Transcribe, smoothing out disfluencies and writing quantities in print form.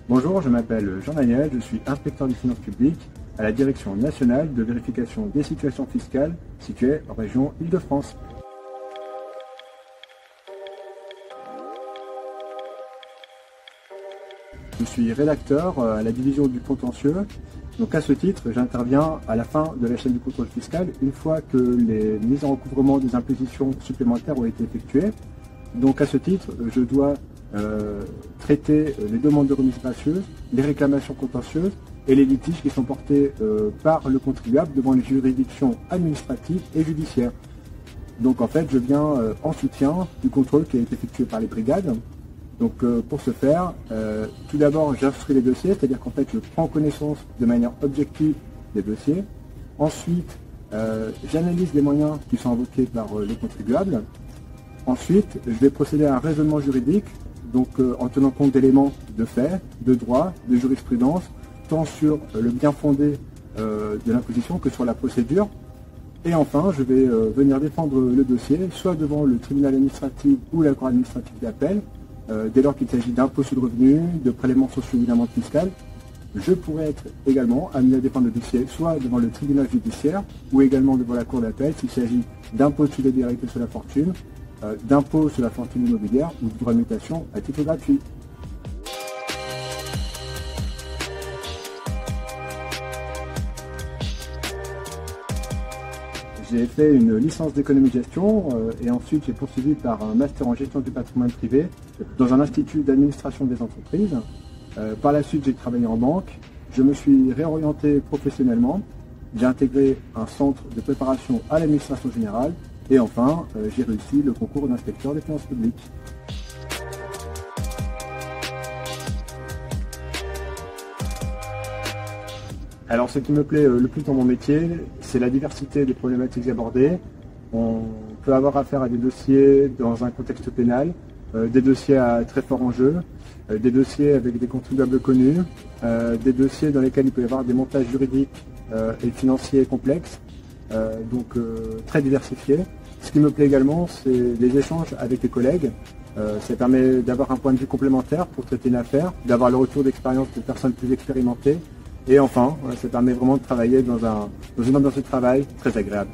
Bonjour, je m'appelle Jean-Daniel, je suis inspecteur des finances publiques à la Direction nationale de vérification des situations fiscales située en région Île-de-France. Je suis rédacteur à la division du contentieux. Donc à ce titre, j'interviens à la fin de la chaîne du contrôle fiscal une fois que les mises en recouvrement des impositions supplémentaires ont été effectuées. Donc à ce titre, je dois traiter les demandes de remise gracieuse, les réclamations contentieuses et les litiges qui sont portés par le contribuable devant les juridictions administratives et judiciaires. Donc en fait, je viens en soutien du contrôle qui a été effectué par les brigades. Donc pour ce faire, tout d'abord j'instruis les dossiers, c'est-à-dire qu'en fait je prends connaissance de manière objective des dossiers. Ensuite, j'analyse les moyens qui sont invoqués par les contribuables. Ensuite, je vais procéder à un raisonnement juridique, donc en tenant compte d'éléments de fait, de droit, de jurisprudence, tant sur le bien fondé de l'imposition que sur la procédure. Et enfin, je vais venir défendre le dossier, soit devant le tribunal administratif ou la cour administrative d'appel, dès lors qu'il s'agit d'impôts sur le revenu, de prélèvements sociaux ou d'amende fiscale. Je pourrais être également amené à défendre le dossier soit devant le tribunal judiciaire ou également devant la cour d'appel s'il s'agit d'impôts sur les directs sur la fortune, d'impôts sur la fortune immobilière ou de droit de mutation à titre gratuit. J'ai fait une licence d'économie-gestion et ensuite j'ai poursuivi par un master en gestion du patrimoine privé dans un institut d'administration des entreprises. Par la suite, j'ai travaillé en banque. Je me suis réorienté professionnellement. J'ai intégré un centre de préparation à l'administration générale et enfin, j'ai réussi le concours d'inspecteur des finances publiques. Alors ce qui me plaît le plus dans mon métier, c'est la diversité des problématiques abordées. On peut avoir affaire à des dossiers dans un contexte pénal, des dossiers à très fort enjeu, des dossiers avec des contribuables connus, des dossiers dans lesquels il peut y avoir des montages juridiques et financiers complexes, donc très diversifiés. Ce qui me plaît également, c'est les échanges avec les collègues. Ça permet d'avoir un point de vue complémentaire pour traiter une affaire, d'avoir le retour d'expérience de personnes plus expérimentées. Et enfin, ça permet vraiment de travailler dans une ambiance de travail très agréable.